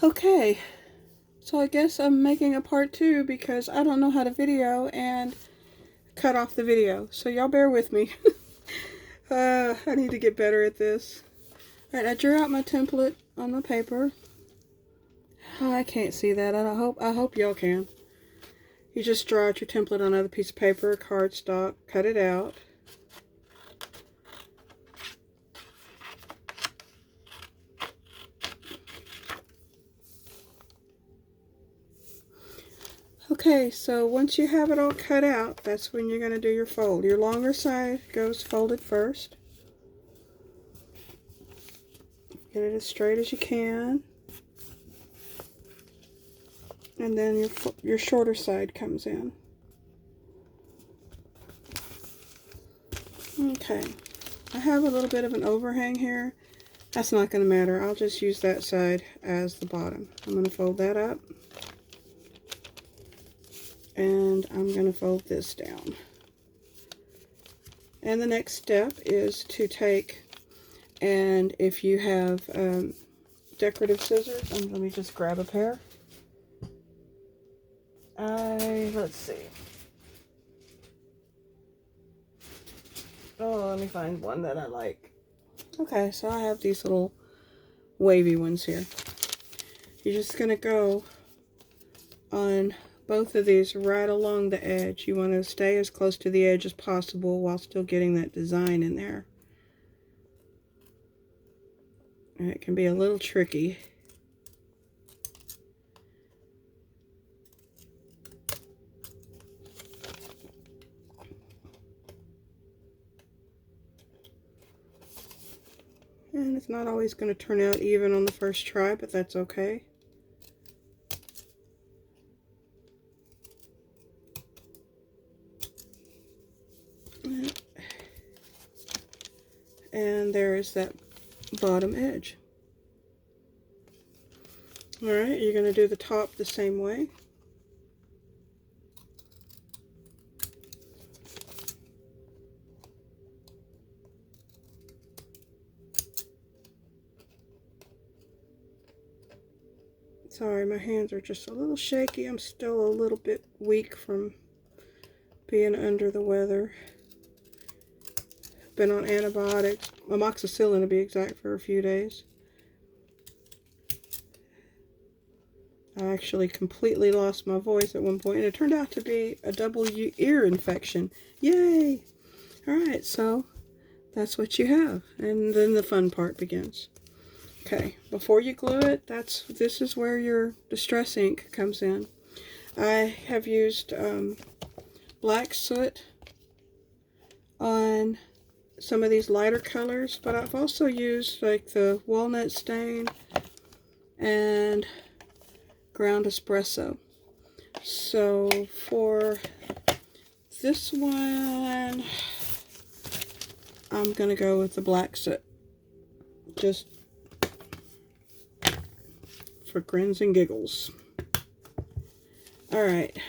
Okay, so I guess I'm making a part 2 because I don't know how to video and cut off the video. So y'all bear with me. I need to get better at this. Alright, I drew out my template on my paper. Oh, I can't see that. I hope y'all can. You just draw out your template on another piece of paper, cardstock, cut it out. Okay, so once you have it all cut out, that's when you're going to do your fold. Your longer side goes folded first. Get it as straight as you can. And then your shorter side comes in. Okay, I have a little bit of an overhang here. That's not going to matter. I'll just use that side as the bottom. I'm going to fold that up. And I'm going to fold this down. And the next step is to take, and if you have decorative scissors, let me just grab a pair. Let's see. Oh, let me find one that I like. Okay, so I have these little wavy ones here. You're just going to go on both of these right along the edge. You want to stay as close to the edge as possible while still getting that design in there. And it can be a little tricky. And it's not always going to turn out even on the first try, but that's okay. And there is that bottom edge. Alright, you're going to do the top the same way. Sorry, my hands are just a little shaky. I'm still a little bit weak from being under the weather. Been on antibiotics, amoxicillin to be exact, for a few days. I actually completely lost my voice at one point, and it turned out to be a double ear infection. Yay! Alright, so that's what you have. And then the fun part begins. Okay, before you glue it, this is where your distress ink comes in. I have used black soot on some of these lighter colors, but I've also used like the walnut stain and ground espresso. So for this one, I'm gonna go with the black soot, just for grins and giggles. Alright,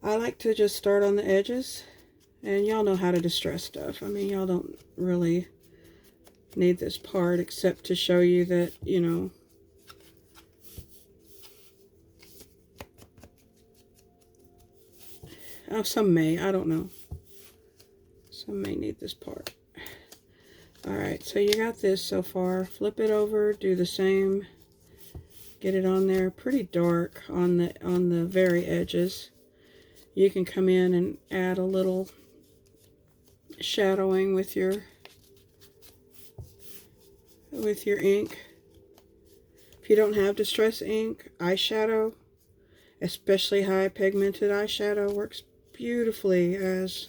I like to just start on the edges, and y'all know how to distress stuff. I mean, y'all don't really need this part except to show you that, you know, some may, I don't know. Some may need this part. Alright, so you got this so far. Flip it over, do the same. Get it on there pretty dark on the very edges. You can come in and add a little shadowing with your ink. If you don't have distress ink, eyeshadow, especially high pigmented eyeshadow, works beautifully as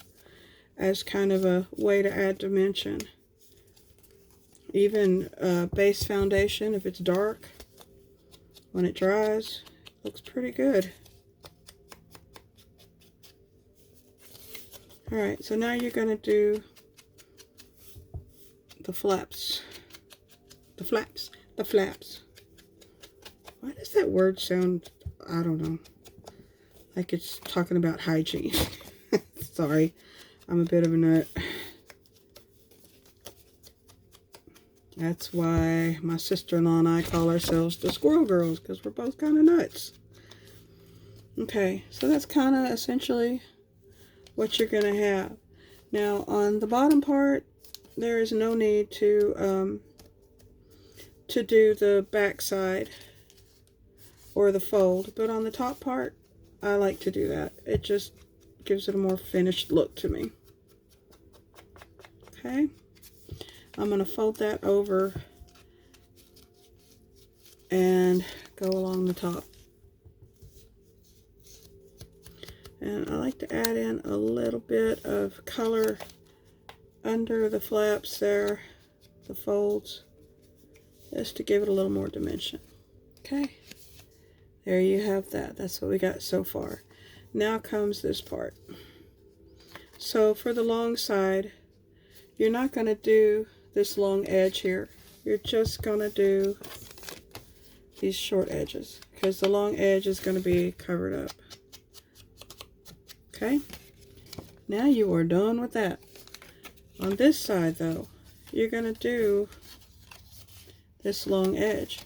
kind of a way to add dimension. Even base foundation, if it's dark, when it dries, looks pretty good. Alright, so now you're going to do the flaps. The flaps. The flaps. Why does that word sound, I don't know, like it's talking about hygiene? Sorry, I'm a bit of a nut. That's why my sister-in-law and I call ourselves the Squirrel Girls, because we're both kind of nuts. Okay, so that's kind of essentially what you're going to have. Now, on the bottom part, there is no need to do the back side or the fold, but on the top part, I like to do that. It just gives it a more finished look to me. Okay, I'm going to fold that over and go along the top. And I like to add in a little bit of color under the flaps there, the folds, just to give it a little more dimension. Okay, there you have that. That's what we got so far. Now comes this part. So for the long side, you're not going to do this long edge here. You're just going to do these short edges, because the long edge is going to be covered up. Okay, now you are done with that. On this side though, you're going to do this long edge.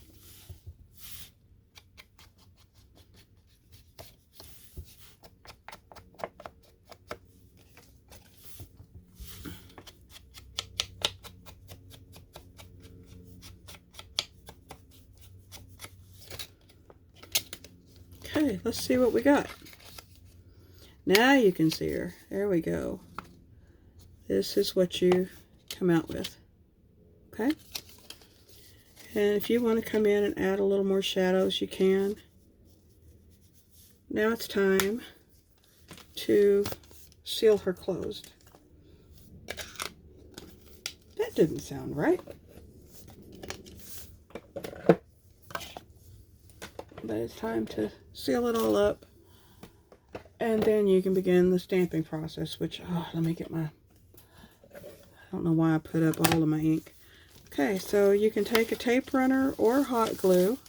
Okay, let's see what we got. Now you can see her. There we go. This is what you come out with. Okay? And if you want to come in and add a little more shadows, you can. Now it's time to seal her closed. That didn't sound right. But it's time to seal it all up. And then you can begin the stamping process, which, let me get my, I don't know why I put up all of my ink. Okay, so you can take a tape runner or hot glue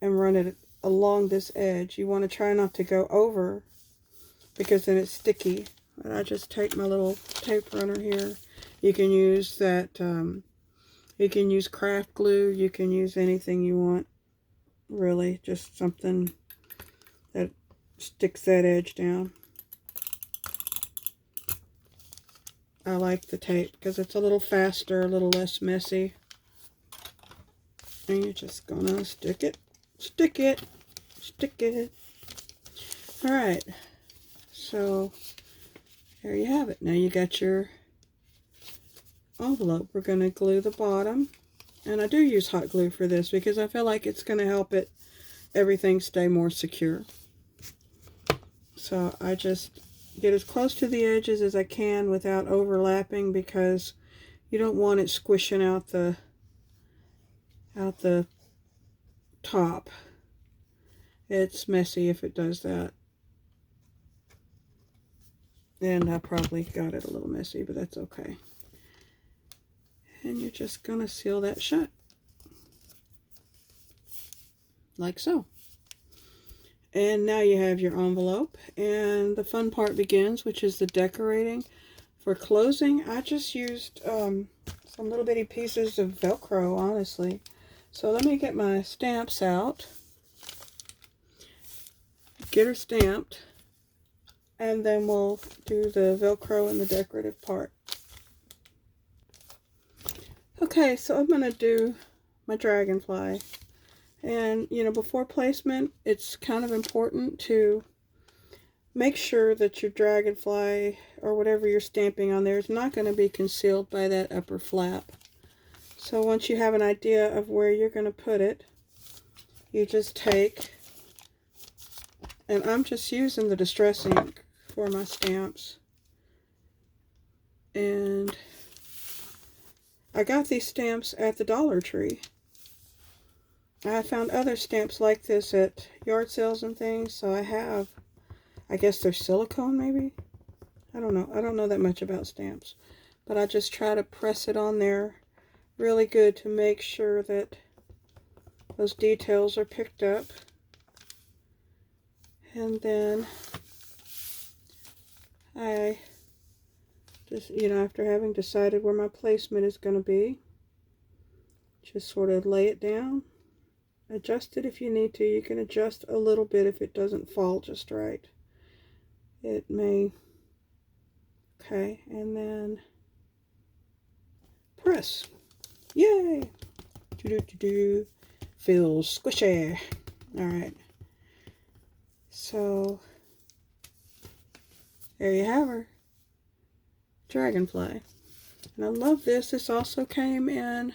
and run it along this edge. You want to try not to go over, because then it's sticky. But I just take my little tape runner here. You can use that, you can use craft glue, you can use anything you want, really, just something that sticks that edge down. I like the tape because it's a little faster, a little less messy. And you're just gonna stick it, stick it, stick it. Alright, so there you have it. Now you got your envelope. We're gonna glue the bottom. And I do use hot glue for this because I feel like it's gonna help everything stay more secure. So I just get as close to the edges as I can without overlapping, because you don't want it squishing out the top. It's messy if it does that. And I probably got it a little messy, but that's okay. And you're just gonna seal that shut. Like so. And now you have your envelope, and the fun part begins, which is the decorating. For closing, I just used some little bitty pieces of Velcro, honestly. So let me get my stamps out, get her stamped, and then we'll do the Velcro and the decorative part. Okay, so I'm going to do my dragonfly. And, you know, before placement, it's kind of important to make sure that your dragonfly, or whatever you're stamping on there, is not going to be concealed by that upper flap. So once you have an idea of where you're going to put it, you just take, and I'm just using the distress ink for my stamps. And I got these stamps at the Dollar Tree. I found other stamps like this at yard sales and things, so I guess they're silicone maybe? I don't know. I don't know that much about stamps. But I just try to press it on there really good to make sure that those details are picked up. And then I just, you know, after having decided where my placement is going to be, Just sort of lay it down. Adjust it if you need to. You can adjust a little bit if it doesn't fall just right. It may. Okay, and then press. Yay! Do-do-do-do. Feels squishy. Alright. So, there you have her. Dragonfly. And I love this. This also came in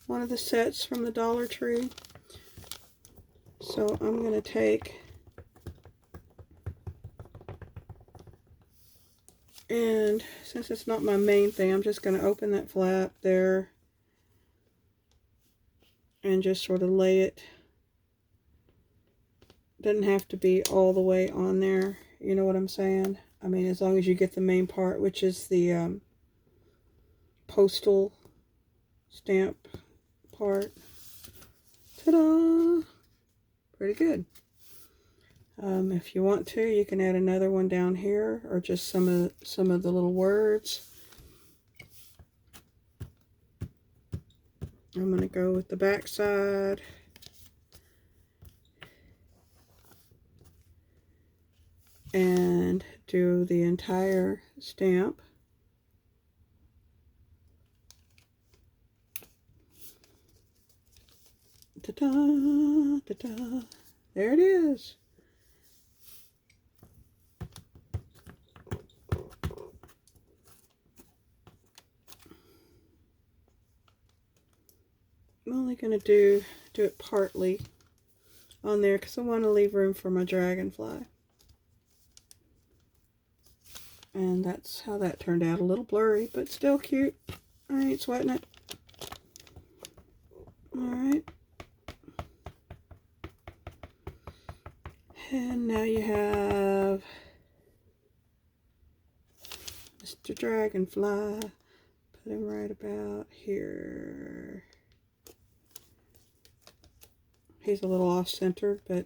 one of the sets from the Dollar Tree. So I'm going to take and since it's not my main thing, I'm just going to open that flap there and just sort of lay it. Doesn't have to be all the way on there, you know what I'm saying? I mean, as long as you get the main part, which is the postal stamp part. Ta-da! Pretty good. If you want to, you can add another one down here, or just some of the little words. I'm going to go with the back side. And do the entire stamp. Ta-da! Ta-da! There it is. I'm only going to do it partly on there because I want to leave room for my dragonfly. And that's how that turned out. A little blurry, but still cute. I ain't sweating it. Alright. And now you have Mr. Dragonfly. Put him right about here. He's a little off-centered, but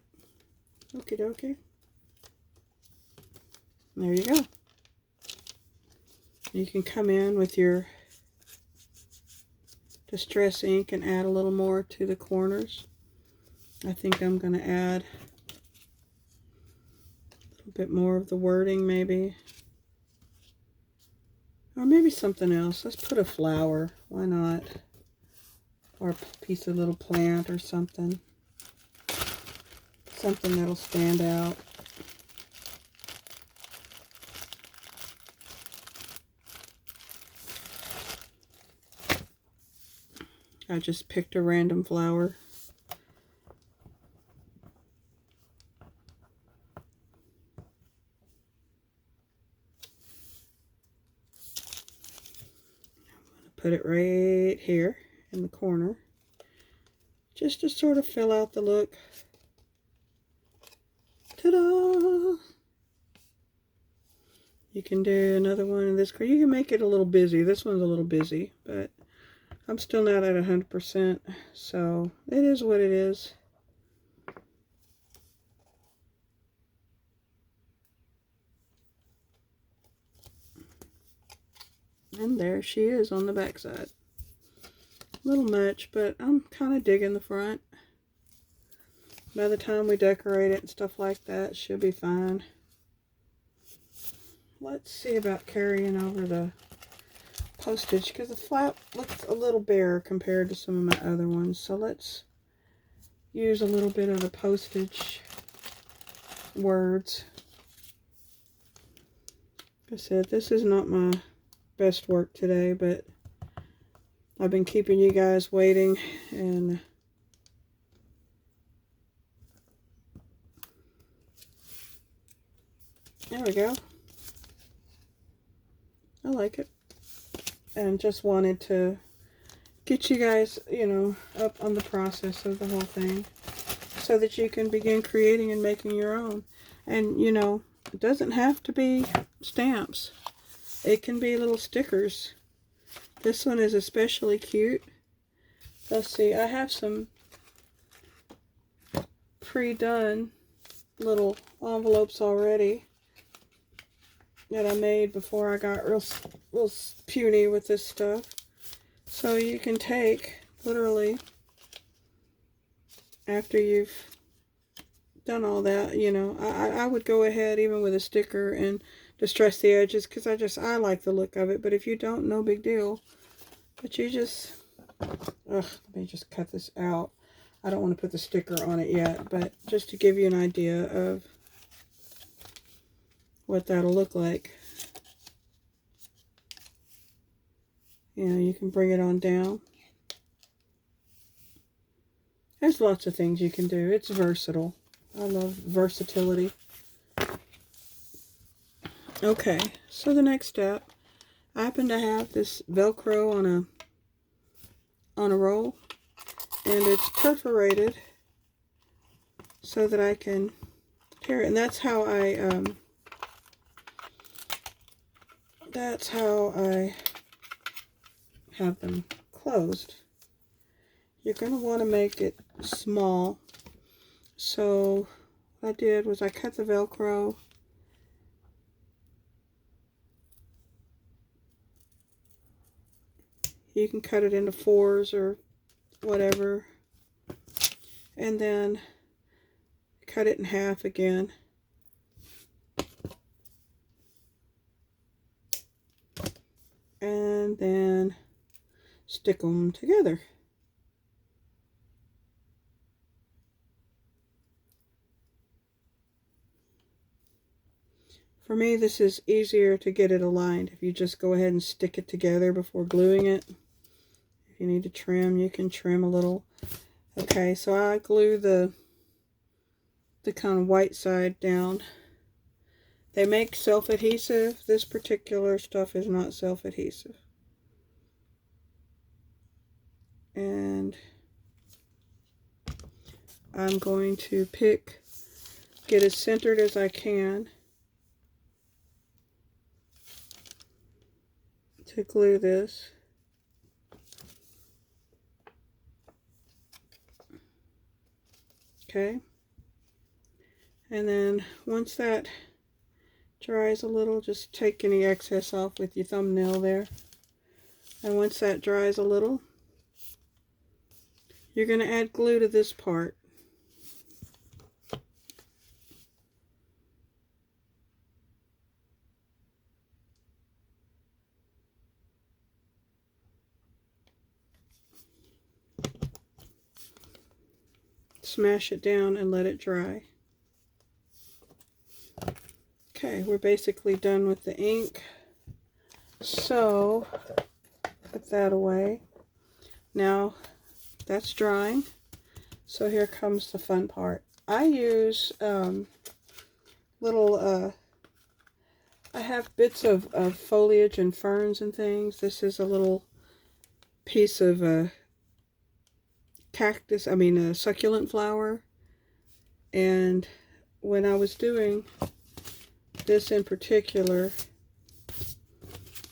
okie dokie. There you go. You can come in with your distress ink and add a little more to the corners. I think I'm going to add a little bit more of the wording maybe. Or maybe something else. Let's put a flower. Why not? Or a piece of little plant or something. Something that'll stand out. I just picked a random flower. I'm going to put it right here in the corner, just to sort of fill out the look. Ta-da! You can do another one in this. You can make it a little busy. This one's a little busy, but I'm still not at 100%, so it is what it is. And there she is on the back side. A little much, but I'm kind of digging the front. By the time we decorate it and stuff like that, she'll be fine. Let's see about carrying over the postage, because the flap looks a little bare compared to some of my other ones. So let's use a little bit of the postage words. Like I said, this is not my best work today, but I've been keeping you guys waiting, and there we go. I like it. And just wanted to get you guys, you know, up on the process of the whole thing so that you can begin creating and making your own. And, you know, it doesn't have to be stamps. It can be little stickers. This one is especially cute. Let's see, I have some pre-done little envelopes already that I made before I got real puny with this stuff. So you can take literally, after you've done all that, you know, I would go ahead even with a sticker and distress the edges, because I like the look of it. But if you don't, no big deal. But you just, let me just cut this out. I don't want to put the sticker on it yet, but just to give you an idea of what that'll look like. You know, you can bring it on down. There's lots of things you can do. It's versatile. I love versatility. Okay, so the next step, I happen to have this Velcro on a roll, and it's perforated so that I can tear it. And that's how I have them closed. You're going to want to make it small. So what I did was I cut the Velcro. You can cut it into 4s or whatever. And then cut it in half again. And then stick them together. For me, this is easier to get it aligned if you just go ahead and stick it together before gluing it. If you need to trim, you can trim a little. Okay, so I glue the kind of white side down. They make self-adhesive. This particular stuff is not self-adhesive. And I'm going to get as centered as I can to glue this. Okay. And then once that dries a little, just take any excess off with your thumbnail there. And once that dries a little, you're going to add glue to this part. Smash it down and let it dry. Okay, we're basically done with the ink. So, put that away. Now, that's drying. So here comes the fun part. I use little, I have bits of foliage and ferns and things. This is a little piece of a succulent flower. And when I was doing this in particular,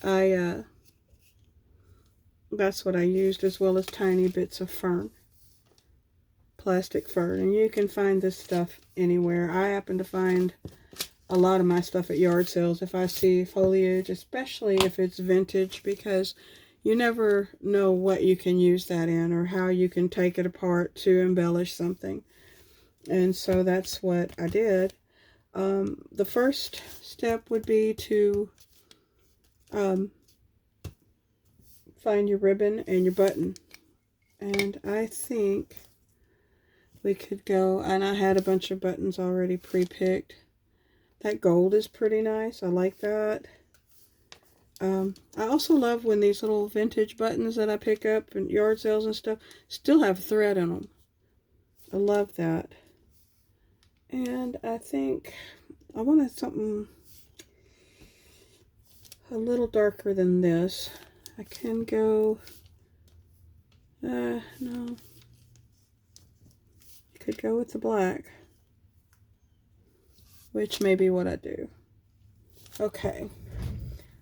that's what I used, as well as tiny bits of fern, plastic fern. And you can find this stuff anywhere. I happen to find a lot of my stuff at yard sales if I see foliage, especially if it's vintage, because you never know what you can use that in or how you can take it apart to embellish something. And so that's what I did. The first step would be to find your ribbon and your button. And I think we could go, and I had a bunch of buttons already pre-picked. That gold is pretty nice. I like that. I also love when these little vintage buttons that I pick up in yard sales and stuff still have thread in them. I love that. And I think I wanted something a little darker than this. I can go, no, you could go with the black, which may be what I do. Okay,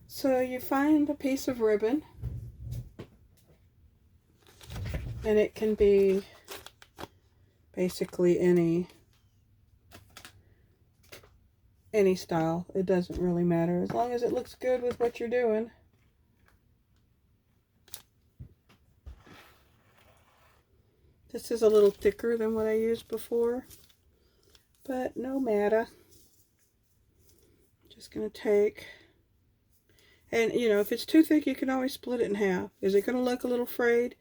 so you find a piece of ribbon, and it can be basically any style. It doesn't really matter, as long as it looks good with what you're doing. This is a little thicker than what I used before, but no matter. Just going to take, and you know, if it's too thick, you can always split it in half. Is it going to look a little frayed?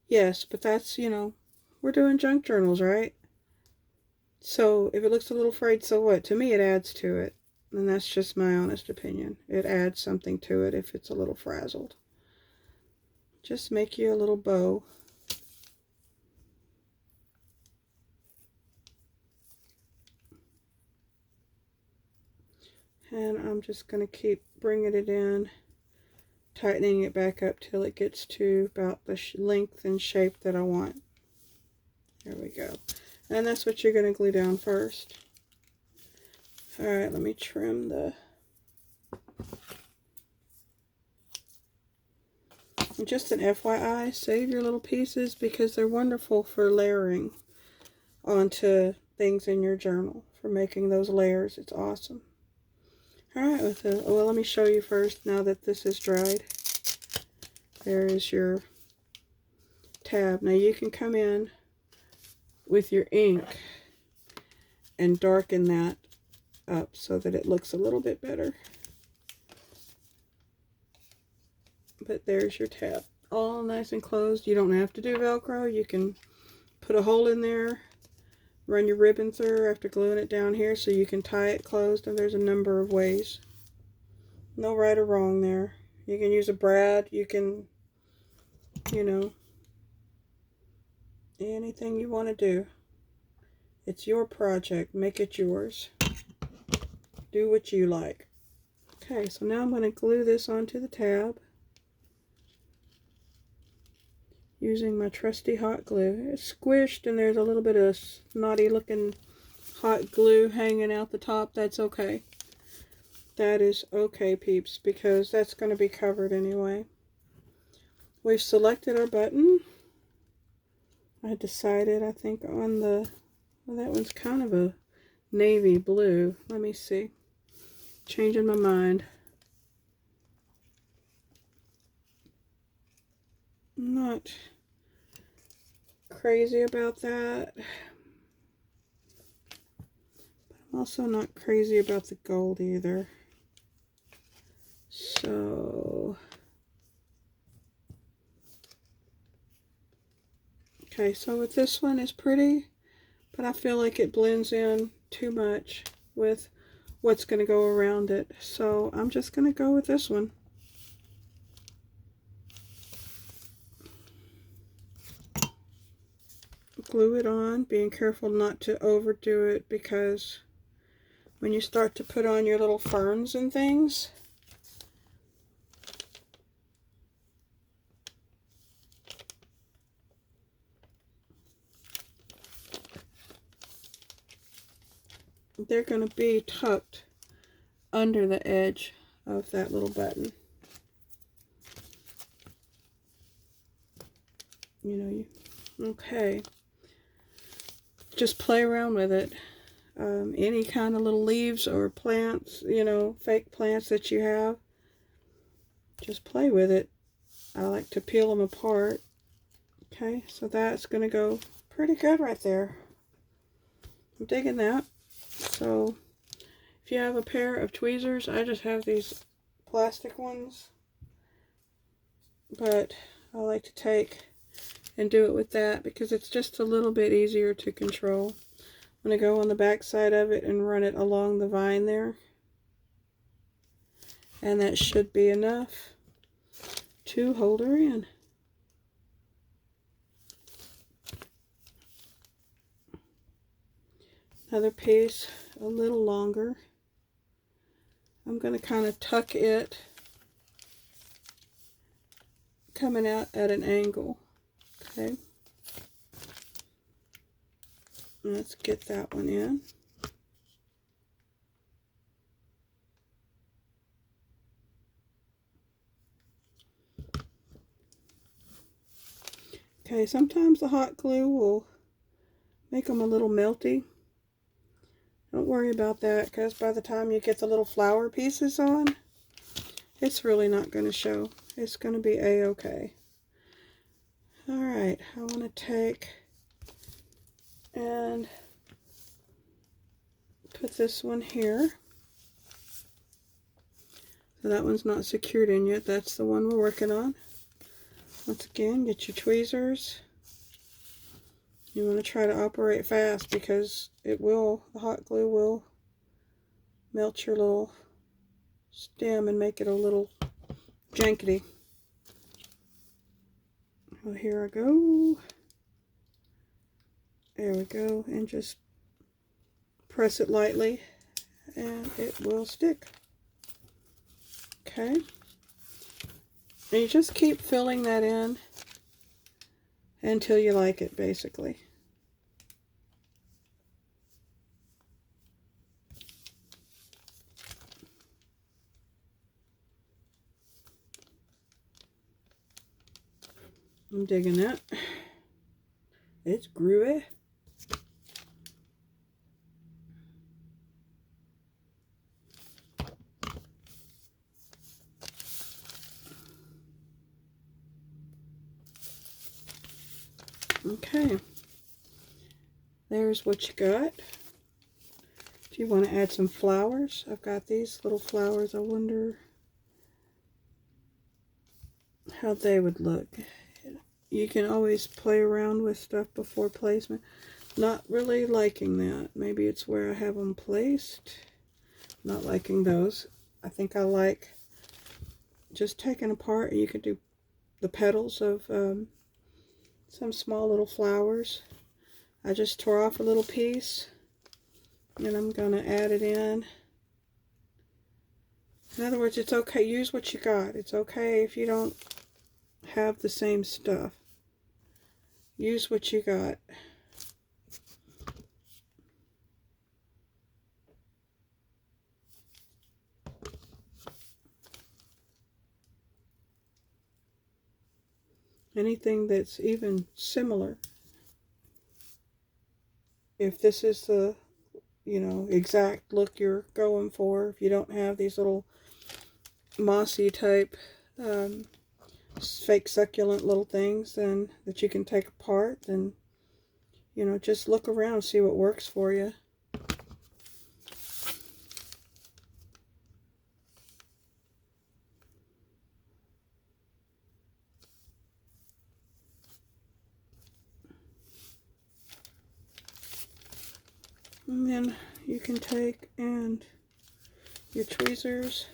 Yes, but that's, you know, we're doing junk journals, right? So if it looks a little frayed, so what? To me, it adds to it. And that's just my honest opinion. It adds something to it if it's a little frazzled. Just make you a little bow. And I'm just going to keep bringing it in, tightening it back up till it gets to about the length and shape that I want. There we go. And that's what you're going to glue down first. Alright, let me trim the... Just an FYI, save your little pieces because they're wonderful for layering onto things in your journal. For making those layers, it's awesome. Alright, well, let me show you first now that this is dried. There is your tab. Now you can come in with your ink and darken that up so that it looks a little bit better. But there's your tab. All nice and closed. You don't have to do Velcro. You can put a hole in there, run your ribbon through after gluing it down here so you can tie it closed, and there's a number of ways. No right or wrong there. You can use a brad, you can, you know, anything you want to do. It's your project. Make it yours. Do what you like. Okay, so now I'm going to glue this onto the tab using my trusty hot glue. It's squished and there's a little bit of snotty looking hot glue hanging out the top. That's okay. That is okay, peeps, because that's going to be covered anyway. We've selected our button. I decided, I think, on the, well, that one's kind of a navy blue. Let me see. Changing my mind. I'm not crazy about that. But I'm also not crazy about the gold either. So, okay, so with this one is pretty, but I feel like it blends in too much with what's going to go around it. So I'm just going to go with this one. Glue it on, being careful not to overdo it, because when you start to put on your little ferns and things, they're going to be tucked under the edge of that little button. You know, okay. Just play around with it. Any kind of little leaves or plants, you know, fake plants that you have, just play with it. I like to peel them apart. Okay, so that's going to go pretty good right there. I'm digging that. So if you have a pair of tweezers, I just have these plastic ones, but I like to take and do it with that because it's just a little bit easier to control. I'm going to go on the back side of it and run it along the vine there, and that should be enough to hold her in. Another piece a little longer. I'm going to kind of tuck it coming out at an angle. Okay, let's get that one in. Okay, sometimes the hot glue will make them a little melty. Don't worry about that, because by the time you get the little flower pieces on, it's really not going to show. It's going to be a-okay. Alright, I want to take and put this one here. So that one's not secured in yet. That's the one we're working on. Once again, get your tweezers. You want to try to operate fast because the hot glue will melt your little stem and make it a little jankety. Oh, here I go. There we go. And just press it lightly and it will stick. Okay. And you just keep filling that in until you like it, basically. I'm digging that. It's groovy. Okay. There's what you got. Do you want to add some flowers? I've got these little flowers. I wonder how they would look. You can always play around with stuff before placement. Not really liking that. Maybe it's where I have them placed. Not liking those. I think I like just taking apart. You could do the petals of some small little flowers. I just tore off a little piece and I'm going to add it in. In other words, it's okay. Use what you got. It's okay if you don't have the same stuff. Use what you got. Anything that's even similar. If this is the, exact look you're going for, if you don't have these little mossy type fake succulent little things then that you can take apart, then just look around, see what works for you. And then you can take and your tweezers,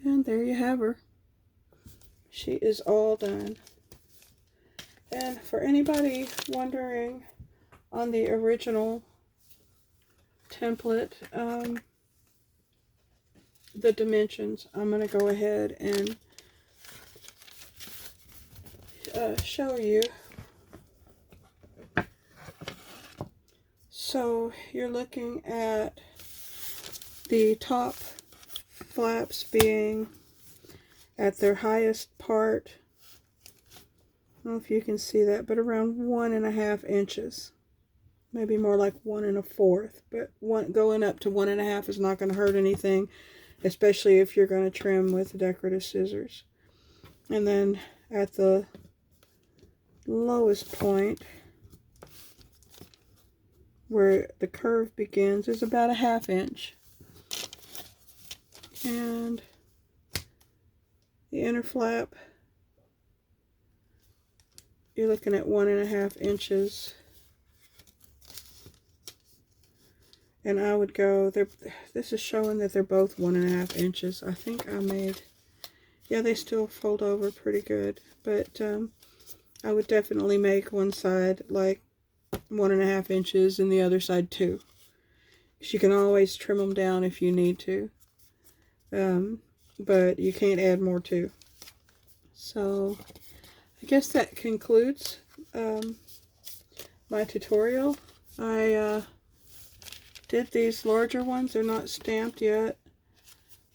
and there you have her. She is all done. And for anybody wondering on the original template, the dimensions, I'm going to go ahead and show you. So you're looking at the top flaps being at their highest part. I don't know if you can see that, but around 1.5 inches. Maybe more like 1 1/4, but going up to 1.5 is not going to hurt anything, especially if you're going to trim with decorative scissors. And then at the lowest point, where the curve begins, is about 1/2 inch. And the inner flap, you're looking at 1.5 inches. And I would go, this is showing that they're both 1.5 inches. I think I made, yeah, they still fold over pretty good. But I would definitely make one side like 1.5 inches and the other side 2. Because you can always trim them down if you need to. But you can't add more to. So I guess that concludes my tutorial. I did these larger ones. They're not stamped yet,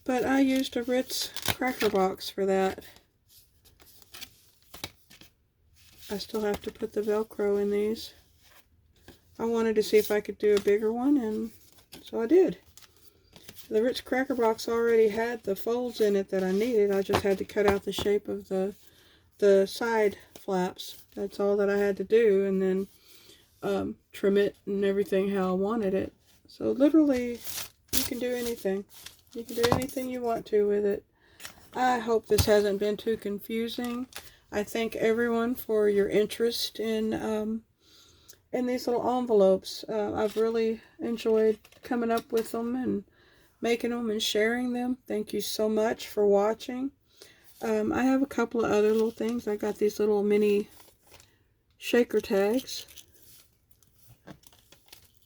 but I used a Ritz cracker box for that. I still have to put the Velcro in these. I wanted to see if I could do a bigger one, and so I did. The Ritz cracker box already had the folds in it that I needed. I just had to cut out the shape of the side flaps. That's all that I had to do, and then trim it and everything how I wanted it. So literally, you can do anything. You can do anything you want to with it. I hope this hasn't been too confusing. I thank everyone for your interest in these little envelopes. I've really enjoyed coming up with them and making them and sharing them. Thank you so much for watching. I have a couple of other little things. I got these little mini shaker tags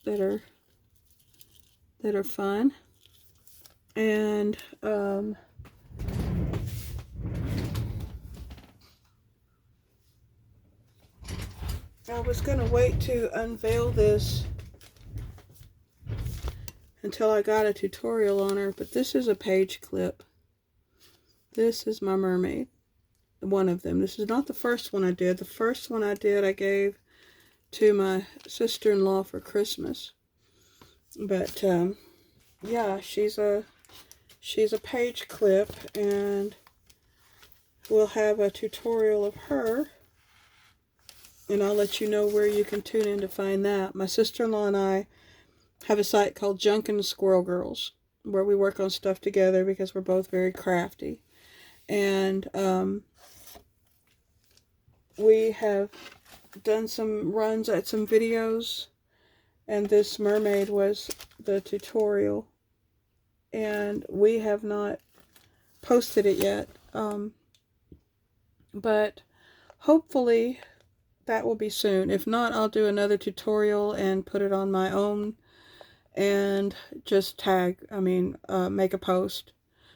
that are fun. And I was going to wait to unveil this until I got a tutorial on her, but this is a page clip. This is my mermaid. One of them. This is not the first one I did. The first one I did I gave to my sister-in-law for Christmas. But yeah, she's a page clip, and we'll have a tutorial of her. And I'll let you know where you can tune in to find that. My sister-in-law and I have a site called Junkin' Squirrel Girls, where we work on stuff together because we're both very crafty. And we have done some runs at some videos, and this mermaid was the tutorial. And we have not posted it yet. But hopefully that will be soon. If not, I'll do another tutorial and put it on my own and just make a post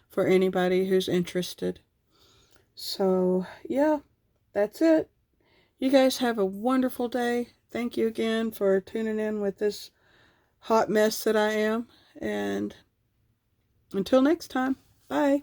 for anybody who's interested. So yeah, that's it. You guys have a wonderful day. Thank you again for tuning in with this hot mess that I am. And until next time, bye.